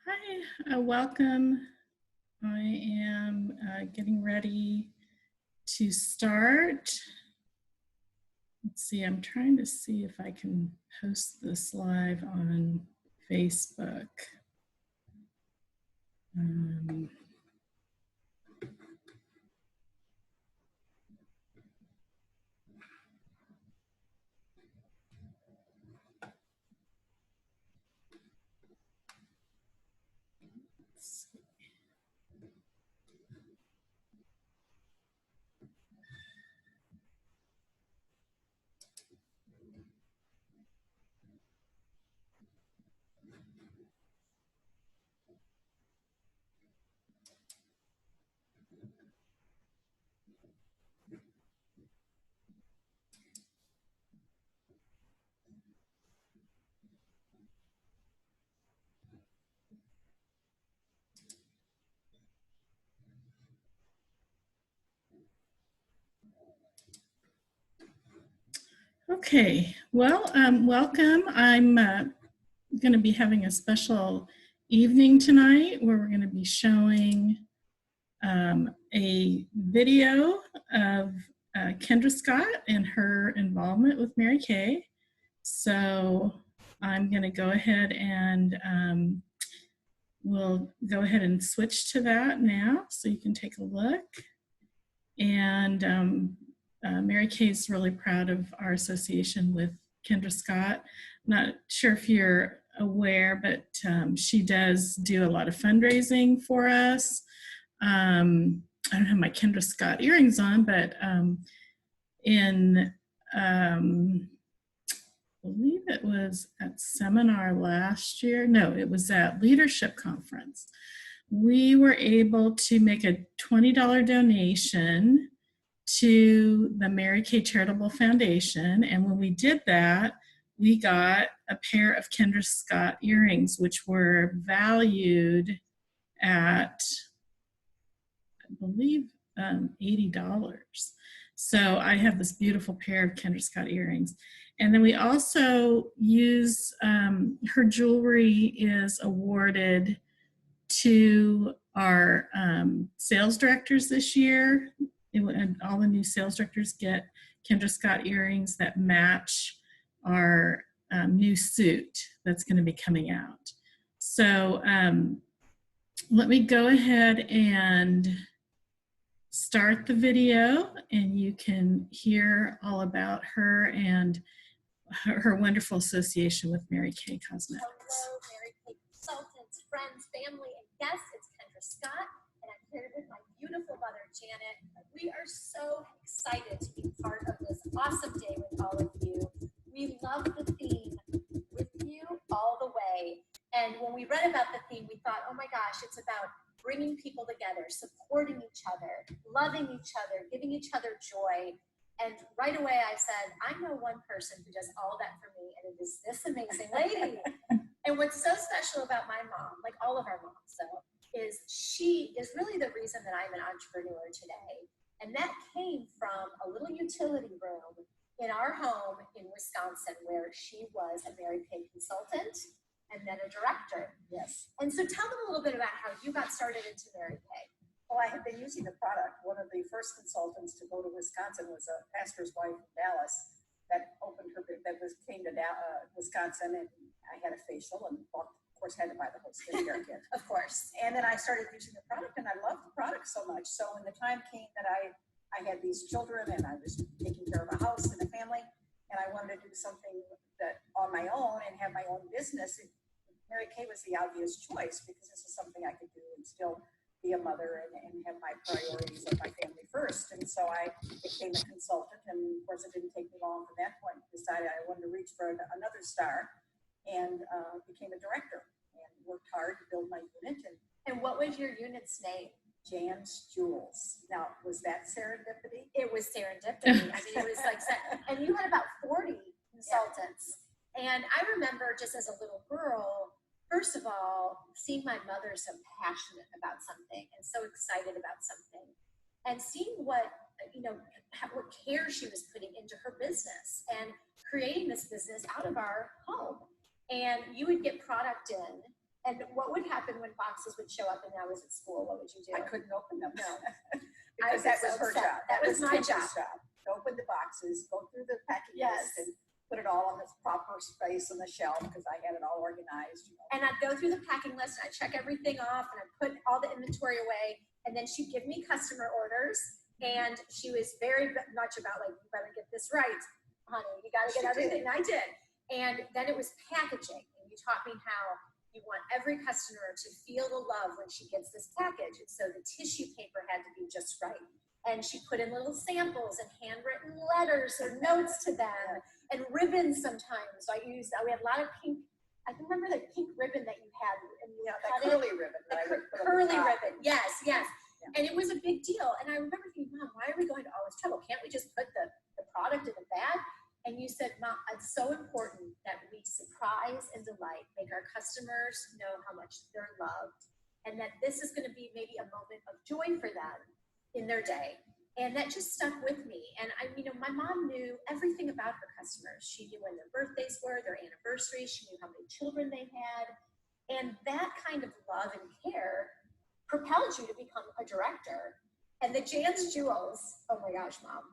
Hi, welcome. I am getting ready to start. Let's see, I'm trying to see if I can post this live on Facebook. Let's see. Okay, well, welcome. I'm going to be having a special evening tonight where we're going to be showing a video of Kendra Scott and her involvement with Mary Kay. So I'm going to go ahead and we'll go ahead and switch to that now so you can take a look. And Mary Kay is really proud of our association with Kendra Scott. Not sure if you're aware, but she does do a lot of fundraising for us. I don't have my Kendra Scott earrings on, but in I believe it was at seminar last year. No, it was at leadership conference. We were able to make a $20 donation to the Mary Kay Charitable Foundation. And when we did that, we got a pair of Kendra Scott earrings, which were valued at, I believe, $80. So I have this beautiful pair of Kendra Scott earrings. And then we also use, her jewelry is awarded to our sales directors this year. And all the new sales directors get Kendra Scott earrings that match our new suit that's going to be coming out. So let me go ahead and start the video, and you can hear all about her and her wonderful association with Mary Kay Cosmetics. Hello, Mary Kay consultants, friends, family, and guests. It's Kendra Scott, and I'm here with my beautiful mother, Janet. We are so excited to be part of this awesome day with all of you. We love the theme, with you all the way. And when we read about the theme, we thought, oh my gosh, it's about bringing people together, supporting each other, loving each other, giving each other joy. And right away I said, I know one person who does all that for me, and it is this amazing lady. And what's so special about my mom, like all of our moms, is she is really the reason that I'm an entrepreneur today. And that came from a little utility room in our home in Wisconsin, where she was a Mary Kay consultant and then a director. Yes. And so tell them a little bit about how you got started into Mary Kay. Well, I have been using the product. One of the first consultants to go to Wisconsin was a pastor's wife in Dallas that came to Wisconsin, and I had a facial and of course had to buy the whole skincare kit. Of course. And then I started using the product, and I loved the product so much. So when the time came that I had these children and I was taking care of a house and a family, and I wanted to do something that on my own and have my own business, Mary Kay was the obvious choice, because this is something I could do and still be a mother and have my priorities of my family first. And so I became a consultant, and of course it didn't take me long from that point. Decided I wanted to reach for another star, and became a director and worked hard to build my unit. And what was your unit's name? Jan's Jewels. Now, was that serendipity? It was serendipity. I mean, it was like, and you had about 40 consultants. Yeah. And I remember just as a little girl, first of all, seeing my mother so passionate about something and so excited about something, and seeing what care she was putting into her business and creating this business out of our home. And you would get product in, And what would happen when boxes would show up and I was at school? What would you do? I couldn't open them. No. Because that was her job. That was my Kendra's job. To open the boxes, go through the packing Yes. list, and put it all on its proper space on the shelf because I had it all organized. And I'd go through the packing list and I'd check everything off and I'd put all the inventory away. And then she'd give me customer orders. And she was very much about like, you better get this right, honey. You got to get everything. And I did. And then it was packaging. And you taught me how you want every customer to feel the love when she gets this package. And so the tissue paper had to be just right. And she put in little samples and handwritten letters or notes to them and ribbons sometimes. So we had a lot of pink. I can remember the pink ribbon that you had. And you that curly ribbon. Curly ribbon. Yes, yes. Yeah. And it was a big deal. And I remember thinking, Mom, why are we going to all this trouble? Can't we just put the product in a bag? And you said, Mom, it's so important that we surprise and delight, make our customers know how much they're loved, and that this is going to be maybe a moment of joy for them in their day. And that just stuck with me. And my mom knew everything about her customers. She knew when their birthdays were, their anniversaries. She knew how many children they had. And that kind of love and care propelled you to become a director. And the Jan's Jewels, oh my gosh, Mom,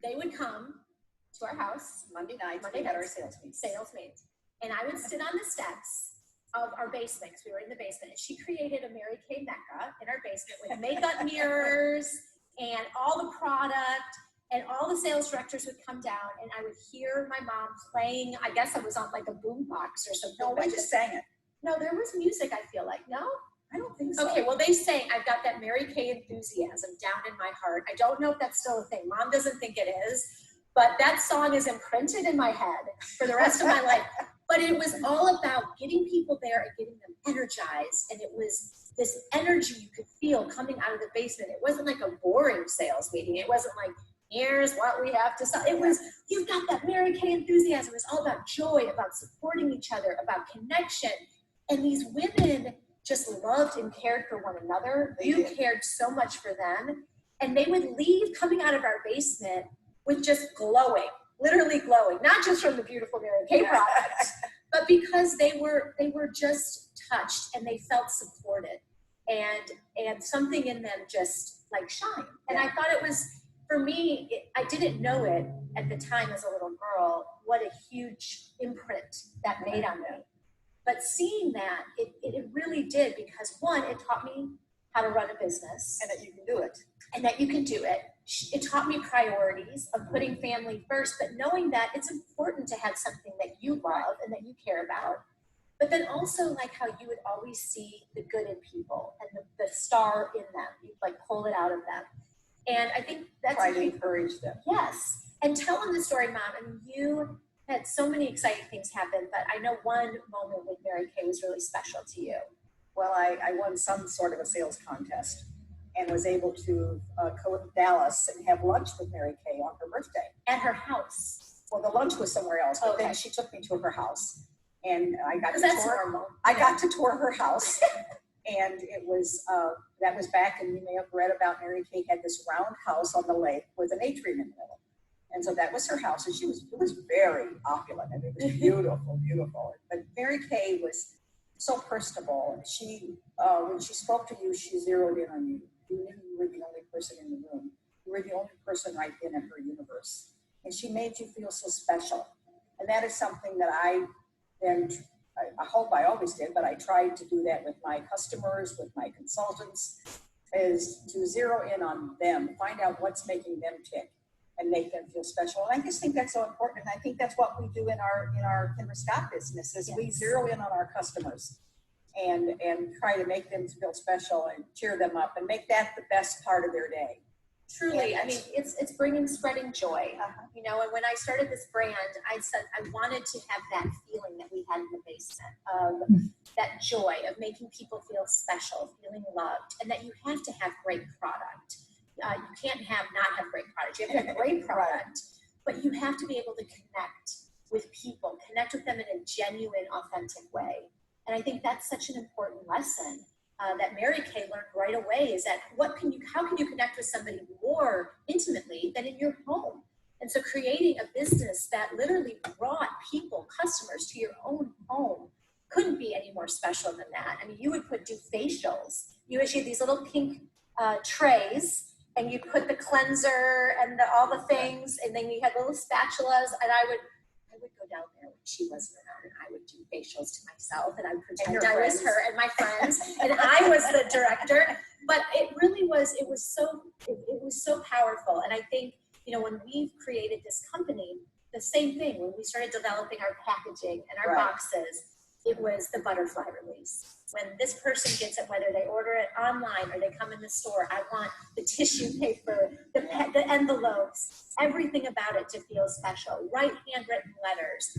they would come to our house Monday nights. We had our sales meetings. And I would sit on the steps of our basement, because we were in the basement, and she created a Mary Kay Mecca in our basement with makeup mirrors and all the product, and all the sales directors would come down, and I would hear my mom playing. I guess I was on like a boombox or something. No, we just sang it. No, there was music, I feel like. No? I don't think so. Okay, well, they sang, I've got that Mary Kay enthusiasm down in my heart. I don't know if that's still a thing. Mom doesn't think it is, but that song is imprinted in my head for the rest of my life. But it was all about getting people there and getting them energized. And it was this energy you could feel coming out of the basement. It wasn't like a boring sales meeting. It wasn't like, here's what we have to sell. It was, you've got that Mary Kay enthusiasm. It was all about joy, about supporting each other, about connection. And these women just loved and cared for one another. You cared so much for them. And they would leave coming out of our basement with just glowing, literally glowing, not just from the beautiful Mary Kay product, but because they were just touched and they felt supported, and something in them just like shine. And I thought it was, for me, I didn't know it at the time as a little girl, what a huge imprint that made on me. But seeing that, it really did, because one, it taught me how to run a business. And that you can do it. And that you can do it. It taught me priorities of putting family first, but knowing that it's important to have something that you love and that you care about. But then also like how you would always see the good in people and the star in them. You'd like pull it out of them. And I think that's try to encourage them. Yes. And tell them the story, Mom. I mean, you had so many exciting things happen, but I know one moment with Mary Kay was really special to you. Well, I won some sort of a sales contest and was able to go to Dallas and have lunch with Mary Kay on her birthday. At her house. Well, the lunch was somewhere else, but Okay. then she took me to her house, and I got to That's tour. normal. I got to tour her house, and it was that was back, and you may have read about Mary Kay had this round house on the lake with an atrium in the middle, and so that was her house, and it was very opulent, and it was beautiful, beautiful. But Mary Kay was so personable. She when she spoke to you, she zeroed in on you. You knew you were the only person in the room. You were the only person right then in her universe. And she made you feel so special. And that is something that I hope I always did, but I tried to do that with my customers, with my consultants, is to zero in on them, find out what's making them tick and make them feel special. And I just think that's so important. And I think that's what we do in our Kendra Scott business is we zero in on our customers and try to make them feel special and cheer them up and make that the best part of their day. Truly, I mean, it's spreading joy. You know, and when I started this brand, I said I wanted to have that feeling that we had in the basement of that joy of making people feel special, feeling loved, and that you have to have great product. You can't not have great product. You have to have great product, but you have to be able to connect with people, connect with them in a genuine, authentic way. And I think that's such an important lesson that Mary Kay learned right away, is that how can you connect with somebody more intimately than in your home? And so creating a business that literally brought people, customers to your own home, couldn't be any more special than that. I mean, you would do facials. You actually had these little pink trays, and you put the cleanser and all the things, and then you had little spatulas, and I would go down there when she wasn't around, and I would do facials to myself, and I would pretend I was her and my friends, and I was the director. But it really was, it was so powerful. And I think, you know, when we've created this company, the same thing, when we started developing our packaging and our boxes, it was the butterfly release. When this person gets it, whether they order it online or they come in the store, I want the tissue paper, the envelopes, everything about it to feel special. Write handwritten letters.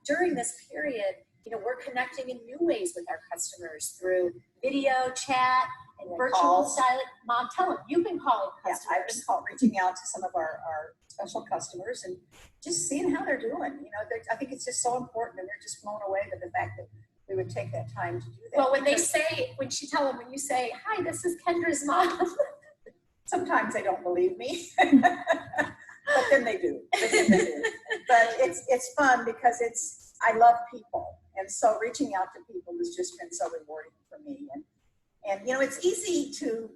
During this period, you know, we're connecting in new ways with our customers through video, chat, and virtual silent. Mom, tell them, you've been calling customers. Yeah, I've been reaching out to some of our special customers and just seeing how they're doing. You know, I think it's just so important, and they're just blown away by the fact that we would take that time to do that. Well, when you say, hi, this is Kendra's mom. Sometimes they don't believe me, but then they do. But it's fun because I love people. And so reaching out to people has just been so rewarding for me. And you know, it's easy to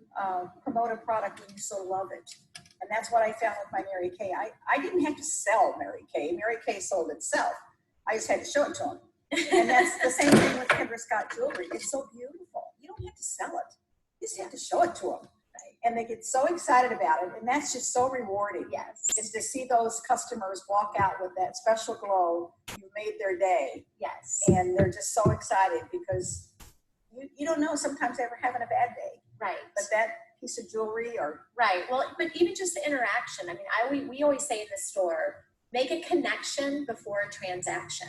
promote a product when you so love it. And that's what I found with my Mary Kay. I didn't have to sell Mary Kay. Mary Kay sold itself. I just had to show it to them. And that's the same thing with Kendra Scott jewelry. It's so beautiful. You don't have to sell it. You just have to show it to them. And they get so excited about it. And that's just so rewarding. Yes. Is to see those customers walk out with that special glow. You made their day. Yes. And they're just so excited because you don't know, sometimes they're having a bad day. Right. But that piece of jewelry or. Right. Well, but even just the interaction. I mean, we always say in the store, make a connection before a transaction.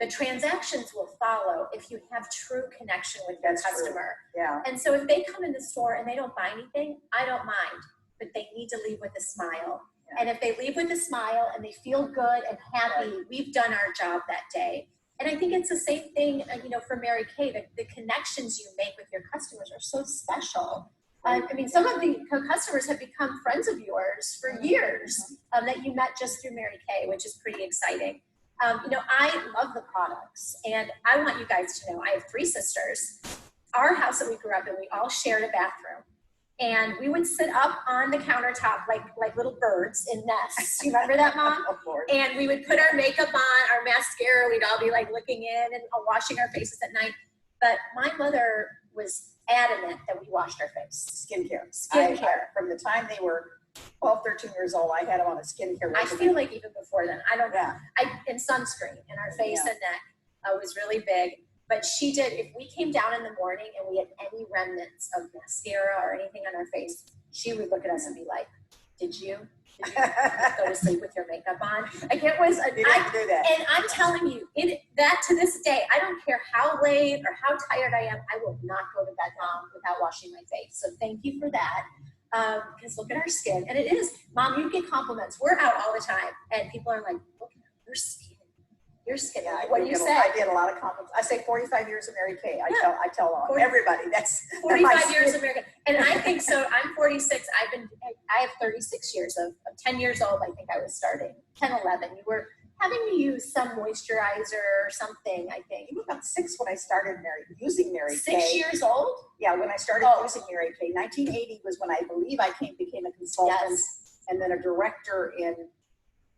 The transactions will follow if you have true connection with your customer. True. Yeah. And so if they come in the store and they don't buy anything, I don't mind, but they need to leave with a smile. Yeah. And if they leave with a smile and they feel good and happy, we've done our job that day. And I think it's the same thing, you know, for Mary Kay. The connections you make with your customers are so special. I mean, some of the customers have become friends of yours for years that you met just through Mary Kay, which is pretty exciting. You know, I love the products, and I want you guys to know I have 3 sisters. Our house that we grew up in, we all shared a bathroom, and we would sit up on the countertop like little birds in nests. You remember that, Mom? Of course. And we would put our makeup on, our mascara. We'd all be like looking in and washing our faces at night. But my mother was adamant that we washed our face. Skincare. From the time they were 12, 13 years old, I had them on a skincare regimen. I feel like even before then. I don't know. Yeah. And sunscreen in our face and neck was really big. But she did, if we came down in the morning and we had any remnants of mascara or anything on our face, she would look at us and be like, did you go to sleep with your makeup on? Like it was, You didn't do that. And I'm telling you, that to this day, I don't care how late or how tired I am, I will not go to bed, Mom, without washing my face. So thank you for that. Because look at our skin. And it is, Mom, you get compliments. We're out all the time. And people are like, look at your skin. Your skin. Yeah, What do you say? I get a lot of compliments. I say 45 years of Mary Kay. I tell everybody that's 45 years of Mary Kay. And I think so. I'm 46. I have 36 years of 10 years old. I think I was starting 10, 11. You were having to use some moisturizer or something, I think. You were about 6 when I started using Mary Kay. 6 years old? Yeah, when I started using Mary Kay. 1980 was when I believe I became a consultant and then a director in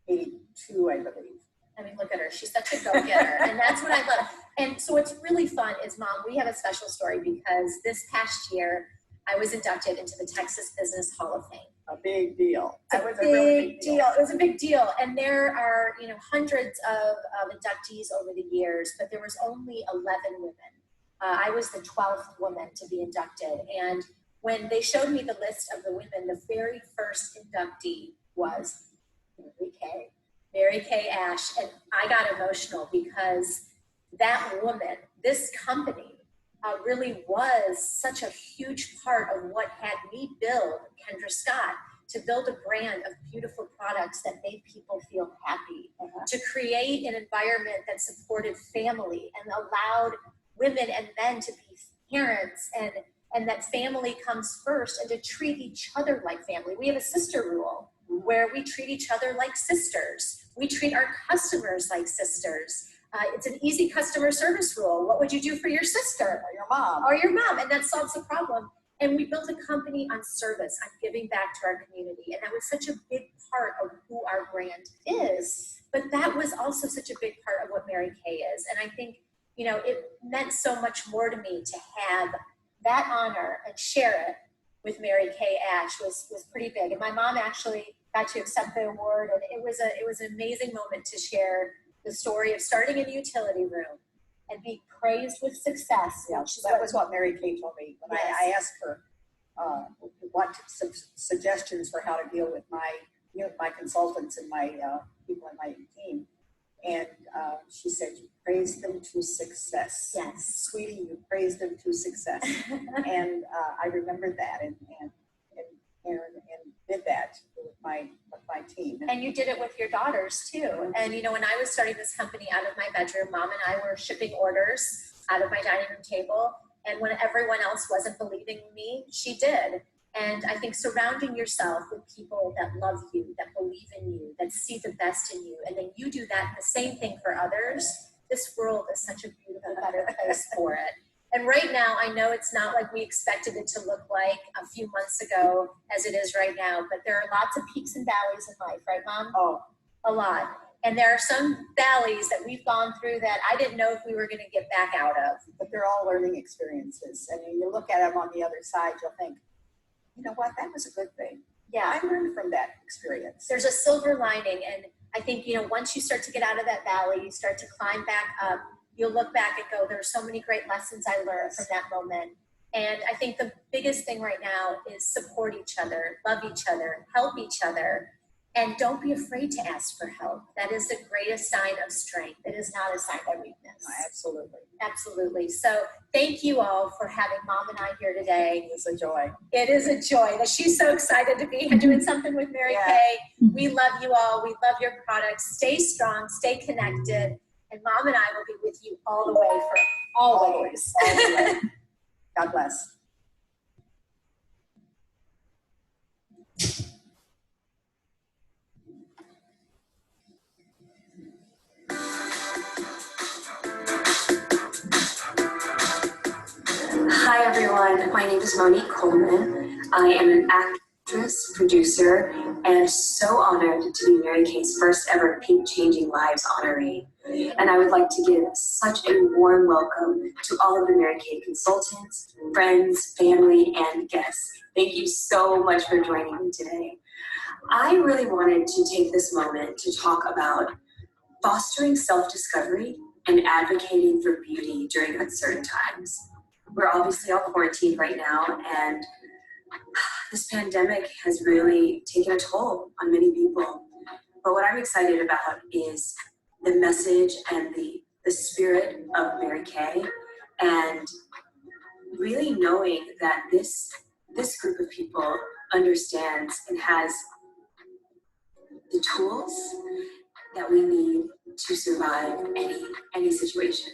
82, I believe. I mean, look at her. She's such a go-getter. And that's what I love. And so what's really fun is, Mom, we have a special story because this past year, I was inducted into the Texas Business Hall of Fame. A big deal. It was a really big deal. It was a big deal. And there are, you know, hundreds of inductees over the years, but there was only 11 women. I was the 12th woman to be inducted. And when they showed me the list of the women, the very first inductee was Mary Kay. Mary Kay Ash, and I got emotional because that woman, this company, really was such a huge part of what had me build Kendra Scott, to build a brand of beautiful products that made people feel happy, to create an environment that supported family and allowed women and men to be parents, and that family comes first, and to treat each other like family. We have a sister rule where we treat each other like sisters. We treat our customers like sisters. It's an easy customer service rule. What would you do for your sister? Or your mom. Or your mom, and that solves the problem. And we built a company on service, on giving back to our community. And that was such a big part of who our brand is. But that was also such a big part of what Mary Kay is. And I think, you know, it meant so much more to me to have that honor and share it with Mary Kay Ash was pretty big. And my mom actually got to accept the award. And it was an amazing moment to share the story of starting in a utility room and be praised with success. Yeah, that was what Mary Kay told me when I asked her what some suggestions for how to deal with my consultants and my people in my team. And she said, you praised them to success. Yes. Sweetie, you praised them to success. And I remembered that and did that with my team. And you did it with your daughters too. And you know, when I was starting this company out of my bedroom, Mom and I were shipping orders out of my dining room table. And when everyone else wasn't believing me, she did. And I think surrounding yourself with people that love you, that believe in you, that see the best in you, and then you do that the same thing for others, this world is such a beautiful, better place for it. And right now, I know it's not like we expected it to look like a few months ago as it is right now, but there are lots of peaks and valleys in life, right, Mom? Oh, a lot. And there are some valleys that we've gone through that I didn't know if we were going to get back out of. But they're all learning experiences. And when you look at them on the other side, you'll think, you know what, that was a good thing. Yeah. I learned from that experience. There's a silver lining. And I think, you know, once you start to get out of that valley, you start to climb back up, you'll look back and go, there's so many great lessons I learned from that moment. And I think the biggest thing right now is support each other, love each other, help each other, and don't be afraid to ask for help. That is the greatest sign of strength. It is not a sign of weakness. Absolutely. Absolutely. So thank you all for having Mom and I here today. It's a joy. It is a joy. She's so excited to be here doing something with Mary Kay. We love you all. We love your products. Stay strong, stay connected. And Mom and I will be with you all the way for always. Always. God bless. Hi everyone, my name is Monique Coleman. I am an actress, producer, and so honored to be Mary Kay's first ever Pink Changing Lives honoree. And I would like to give such a warm welcome to all of the Mary Kay consultants, friends, family, and guests. Thank you so much for joining me today. I really wanted to take this moment to talk about fostering self-discovery and advocating for beauty during uncertain times. We're obviously all quarantined right now, and this pandemic has really taken a toll on many people. But what I'm excited about is the message and the spirit of Mary Kay, and really knowing that this group of people understands and has the tools that we need to survive any situation.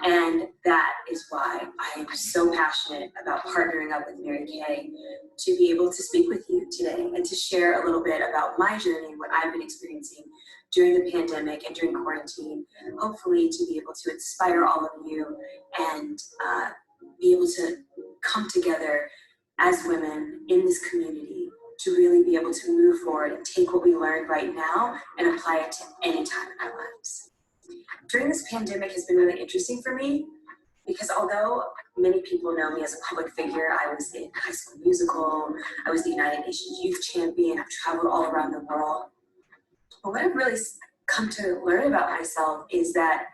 And that is why I am so passionate about partnering up with Mary Kay to be able to speak with you today and to share a little bit about my journey and what I've been experiencing during the pandemic and during quarantine, hopefully to be able to inspire all of you and be able to come together as women in this community to really be able to move forward and take what we learned right now and apply it to any time in our lives. During this pandemic has been really interesting for me because although many people know me as a public figure, I was in High School Musical, I was the United Nations Youth Champion, I've traveled all around the world. But what I've really come to learn about myself is that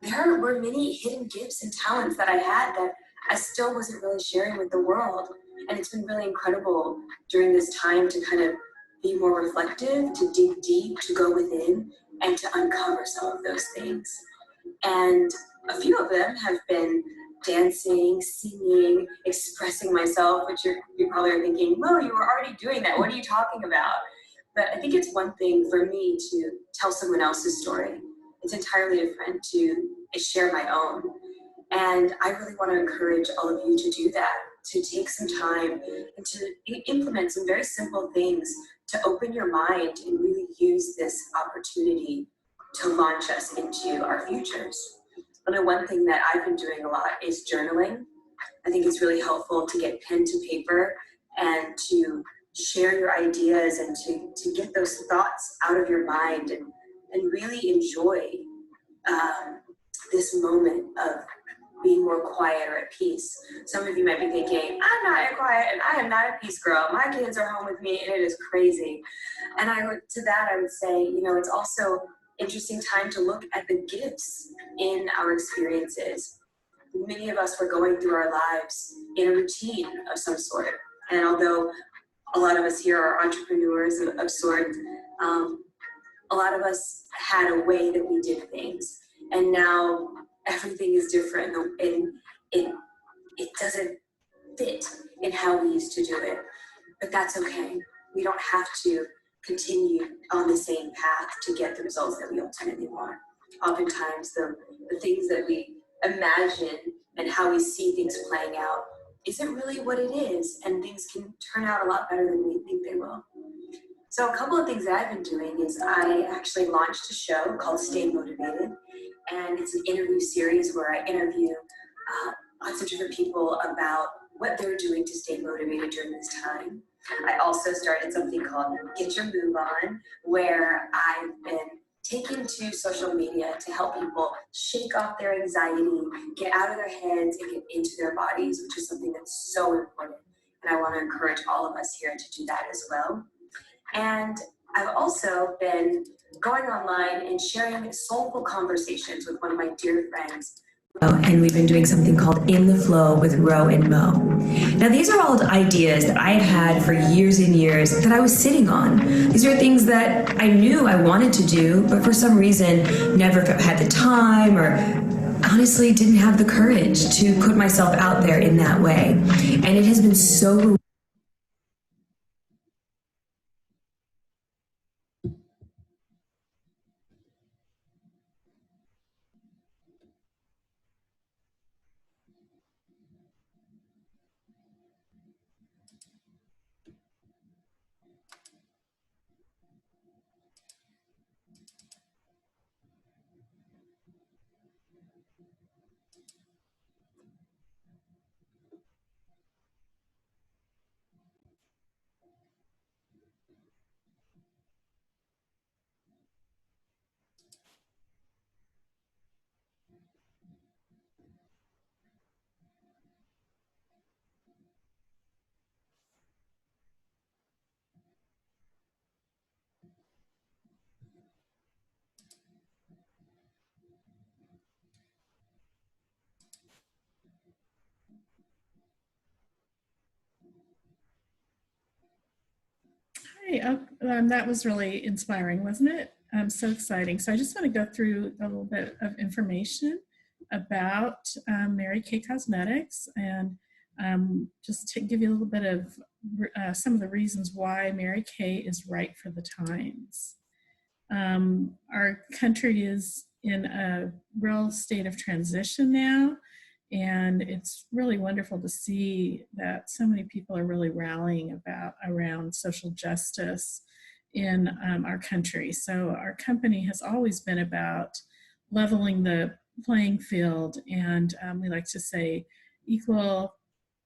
there were many hidden gifts and talents that I had that I still wasn't really sharing with the world. And it's been really incredible during this time to kind of be more reflective, to dig deep, to go within, and to uncover some of those things. And a few of them have been dancing, singing, expressing myself, which you probably are thinking, Mo, you were already doing that. What are you talking about? But I think it's one thing for me to tell someone else's story. It's entirely different to share my own. And I really want to encourage all of you to do that, to take some time and to implement some very simple things to open your mind and really use this opportunity to launch us into our futures. I know one thing that I've been doing a lot is journaling. I think it's really helpful to get pen to paper and to share your ideas and to get those thoughts out of your mind and really enjoy this moment of being more quiet or at peace. Some of you might be thinking, I'm not quiet and I am not a peace girl. My kids are home with me and it is crazy. And I would say, it's also interesting time to look at the gifts in our experiences. Many of us were going through our lives in a routine of some sort. And although a lot of us here are entrepreneurs of sort, a lot of us had a way that we did things. And now everything is different and it doesn't fit in how we used to do it. But that's okay. We don't have to continue on the same path to get the results that we ultimately want. Oftentimes the things that we imagine and how we see things playing out isn't really what it is, and things can turn out a lot better than we think they will. So a couple of things that I've been doing is I actually launched a show called Stay Motivated, and it's an interview series where I interview lots of different people about what they're doing to stay motivated during this time. I also started something called Get Your Move On, where I've been taken to social media to help people shake off their anxiety, get out of their heads and get into their bodies, which is something that's so important. And I want to encourage all of us here to do that as well. And I've also been going online and sharing soulful conversations with one of my dear friends. And we've been doing something called In the Flow with Ro and Mo. Now, these are all ideas that I had had for years and years that I was sitting on. These are things that I knew I wanted to do, but for some reason never had the time or honestly didn't have the courage to put myself out there in that way. And it has been so Hi, that was really inspiring, wasn't it? So exciting. So I just want to go through a little bit of information about Mary Kay Cosmetics and just to give you a little bit of some of the reasons why Mary Kay is right for the times. Our country is in a real state of transition now, and it's really wonderful to see that so many people are really rallying around social justice in our country. So our company has always been about leveling the playing field, and we like to say equal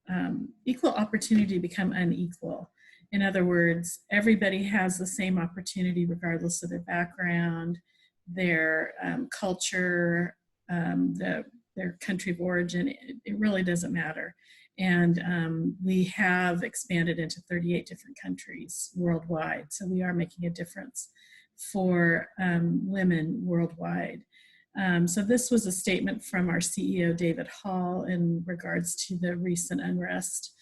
opportunity to become unequal. In other words, everybody has the same opportunity regardless of their background, their culture, their country of origin. It really doesn't matter. And we have expanded into 38 different countries worldwide. So we are making a difference for women worldwide. So this was a statement from our CEO, David Hall, in regards to the recent unrest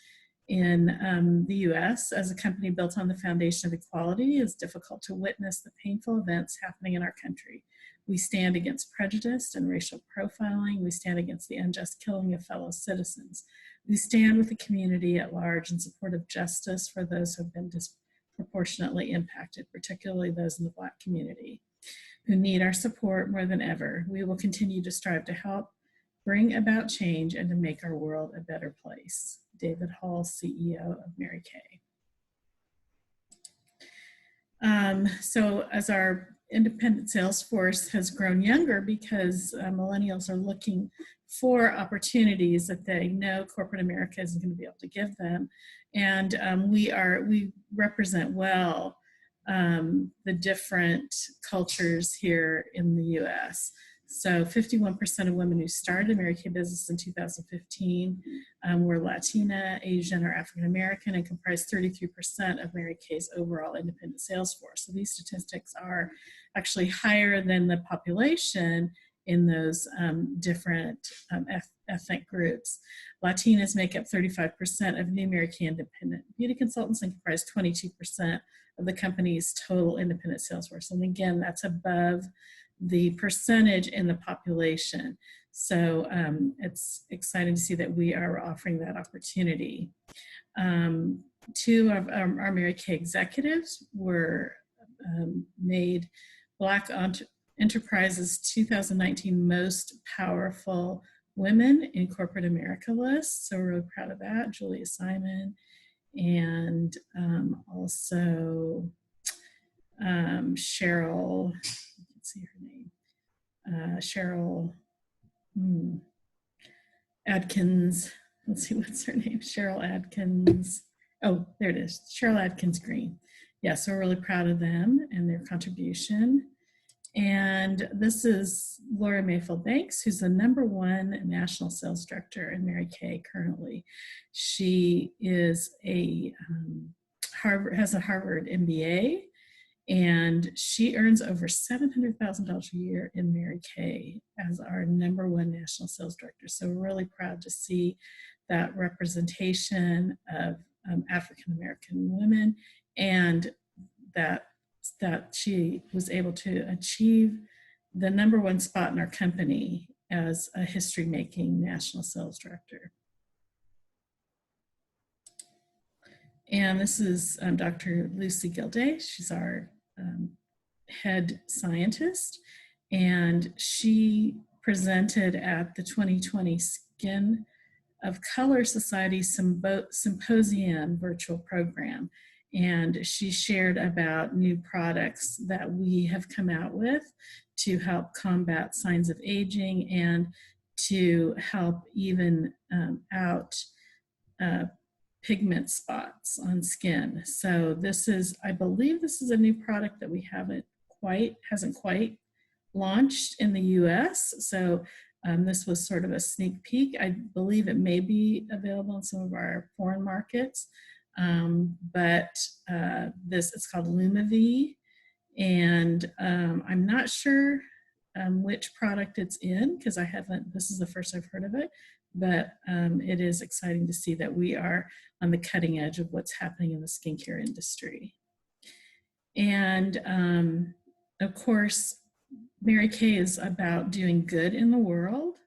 in the US. As a company built on the foundation of equality, it's difficult to witness the painful events happening in our country. We stand against prejudice and racial profiling. We stand against the unjust killing of fellow citizens. We stand with the community at large in support of justice for those who have been disproportionately impacted, particularly those in the Black community, who need our support more than ever. We will continue to strive to help bring about change and to make our world a better place. David Hall, CEO of Mary Kay. So as our independent sales force has grown younger because millennials are looking for opportunities that they know corporate America isn't going to be able to give them. And we represent well the different cultures here in the US. So 51% of women who started Mary Kay business in 2015 were Latina, Asian, or African American, and comprised 33% of Mary Kay's overall independent sales force. So these statistics are actually higher than the population in those different ethnic groups. Latinas make up 35% of new Mary Kay independent beauty consultants and comprise 22% of the company's total independent sales force. And again, that's above the percentage in the population. So it's exciting to see that we are offering that opportunity. Two of our Mary Kay executives were made Black Enterprise's 2019 Most Powerful Women in Corporate America list. So we're really proud of that. Julia Simon, and also Cheryl, let's see her name, Cheryl Adkins, let's see, what's her name, Cheryl Adkins, oh, there it is, Cheryl Adkins Green. Yeah, so we're really proud of them and their contribution. And this is Laura Mayfield Banks, who's the #1 national sales director in Mary Kay currently. She is has a Harvard MBA, and she earns over $700,000 a year in Mary Kay as our #1 national sales director. So we're really proud to see that representation of African American women, and that she was able to achieve the #1 spot in our company as a history-making national sales director. And this is Dr. Lucy Gilday. She's our head scientist, and she presented at the 2020 Skin of Color Society Symposium virtual program. And she shared about new products that we have come out with to help combat signs of aging and to help even out pigment spots on skin. So this is, I believe this is a new product that we hasn't quite launched in the US. So this was sort of a sneak peek. I believe it may be available in some of our foreign markets. But it's called LumaV, and I'm not sure which product it's in because this is the first I've heard of it, but it is exciting to see that we are on the cutting edge of what's happening in the skincare industry. And of course, Mary Kay is about doing good in the world,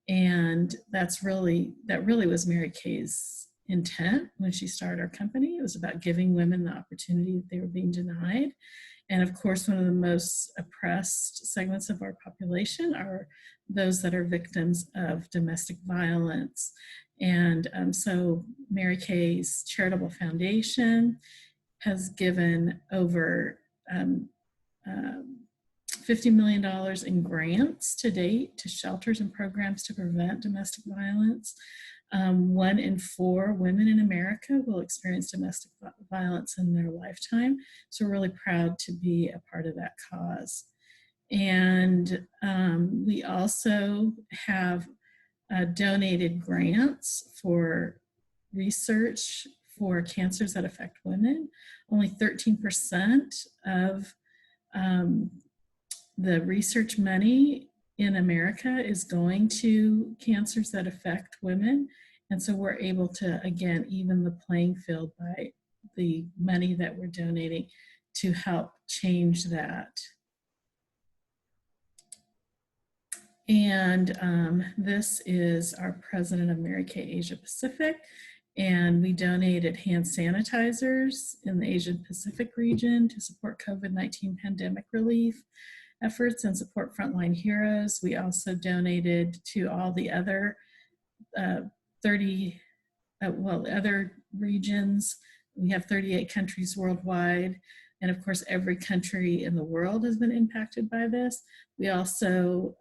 and that really was Mary Kay's intent when she started our company. It was about giving women the opportunity that they were being denied. And of course, one of the most oppressed segments of our population are those that are victims of domestic violence. And so Mary Kay's charitable foundation has given over $50 million in grants to date to shelters and programs to prevent domestic violence. 1 in 4 women in America will experience domestic violence in their lifetime. So we're really proud to be a part of that cause. And we also have donated grants for research for cancers that affect women. Only 13% of the research money in America is going to cancers that affect women. And so we're able to, again, even the playing field by the money that we're donating to help change that. And this is our president of Mary Kay Asia Pacific. And we donated hand sanitizers in the Asia Pacific region to support COVID-19 pandemic relief efforts and support frontline heroes. We also donated to all the other other regions. We have 38 countries worldwide. And of course, every country in the world has been impacted by this. We also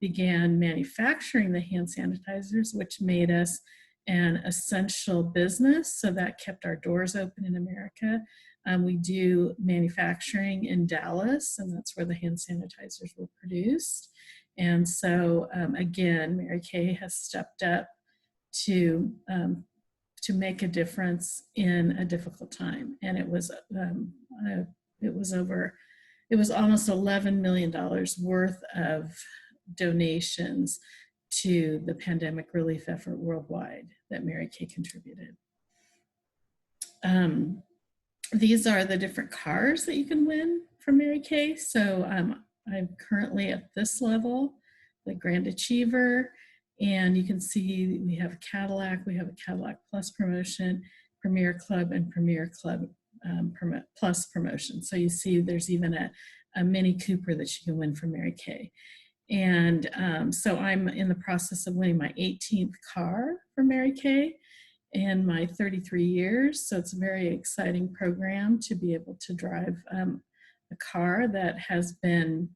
began manufacturing the hand sanitizers, which made us an essential business. So that kept our doors open in America. We do manufacturing in Dallas, and that's where the hand sanitizers were produced. And so, again, Mary Kay has stepped up to make a difference in a difficult time. And it was almost $11 million worth of donations to the pandemic relief effort worldwide that Mary Kay contributed. These are the different cars that you can win from Mary Kay. So I'm currently at this level, the Grand Achiever, and you can see we have a Cadillac Plus promotion, Premier Club, and Premier Club Plus promotion. So you see there's even a Mini Cooper that you can win from Mary Kay. And so I'm in the process of winning my 18th car for Mary Kay in my 33 years. So it's a very exciting program to be able to drive a car that has been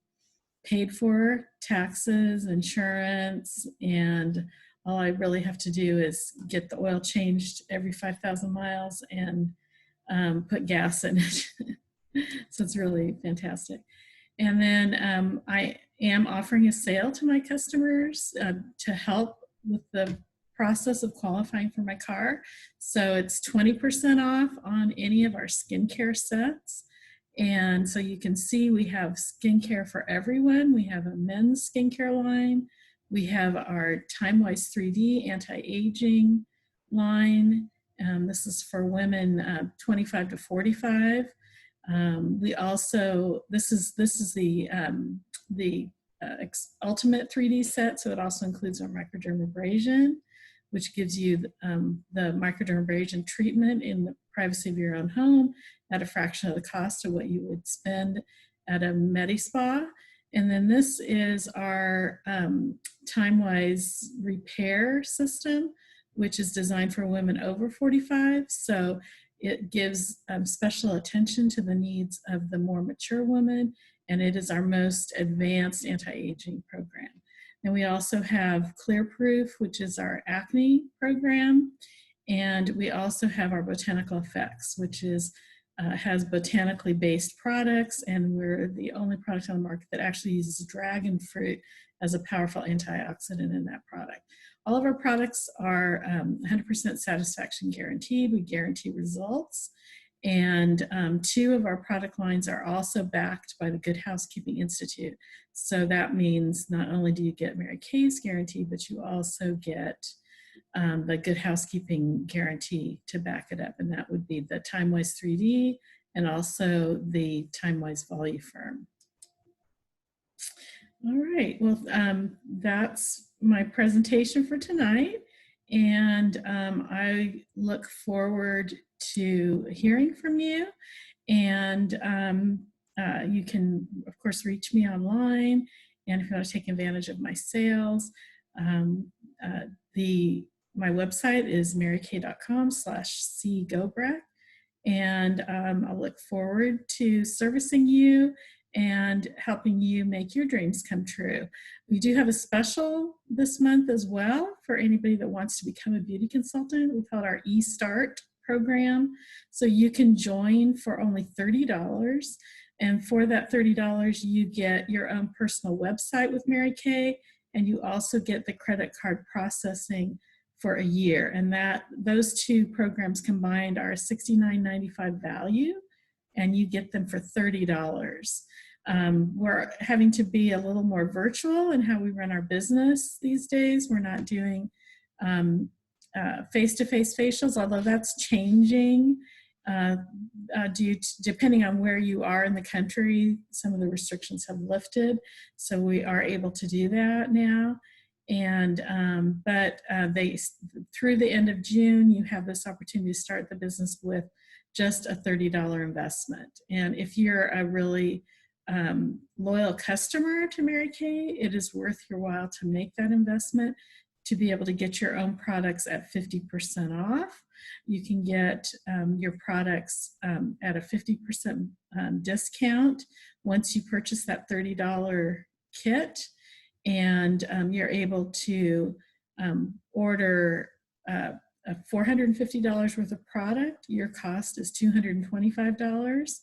paid for, taxes, insurance, and all I really have to do is get the oil changed every 5,000 miles and put gas in it. So it's really fantastic. And then I am offering a sale to my customers to help with the process of qualifying for my car. So it's 20% off on any of our skincare sets. And so you can see we have skincare for everyone. We have a men's skincare line. We have our TimeWise 3D anti-aging line. This is for women 25 to 45. We also, this is the Ultimate 3D set, so it also includes our microdermabrasion, which gives you the microdermabrasion treatment in the privacy of your own home at a fraction of the cost of what you would spend at a Medi-Spa. And then this is our TimeWise repair system, which is designed for women over 45. So it gives special attention to the needs of the more mature woman, and it is our most advanced anti-aging program. And we also have Clear Proof, which is our acne program. And we also have our Botanical Effects, which is has botanically based products, and we're the only product on the market that actually uses dragon fruit as a powerful antioxidant in that product. All of our products are 100% satisfaction guaranteed. We guarantee results. And 2 of our product lines are also backed by the Good Housekeeping Institute. So that means not only do you get Mary Kay's guarantee, but you also get the Good Housekeeping guarantee to back it up. And that would be the TimeWise 3D and also the TimeWise Voluform. All right, well, that's my presentation for tonight. And I look forward to hearing from you. And you can, of course, reach me online. And if you want to take advantage of my sales, my website is marykay.com/cgobrecht. And I look forward to servicing you and helping you make your dreams come true. We do have a special this month as well for anybody that wants to become a beauty consultant. We call it our eStart program. So you can join for only $30. And for that $30, you get your own personal website with Mary Kay, and you also get the credit card processing for a year. And those 2 programs combined are a $69.95 value, and you get them for $30. We're having to be a little more virtual in how we run our business these days. We're not doing face-to-face facials, although that's changing depending on where you are in the country. Some of the restrictions have lifted, so we are able to do that now. And through the end of June, you have this opportunity to start the business with just a $30 investment. And if you're a really loyal customer to Mary Kay, it is worth your while to make that investment, to be able to get your own products at 50% off. You can get your products at a 50% discount once you purchase that $30 kit, and you're able to order $450 worth of product. Your cost is $225.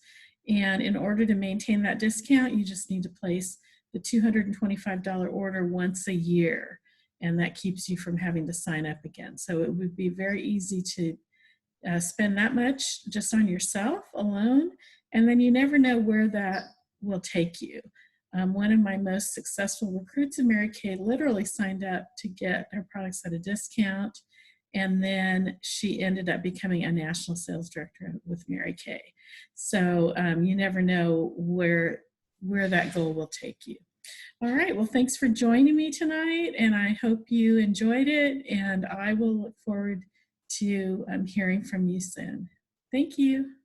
And in order to maintain that discount, you just need to place the $225 order once a year, and that keeps you from having to sign up again. So it would be very easy to spend that much just on yourself alone, and then you never know where that will take you. One of my most successful recruits in Mary Kay literally signed up to get her products at a discount, and then she ended up becoming a national sales director with Mary Kay. So you never know where that goal will take you. All right, well, thanks for joining me tonight, and I hope you enjoyed it, and I will look forward to hearing from you soon. Thank you.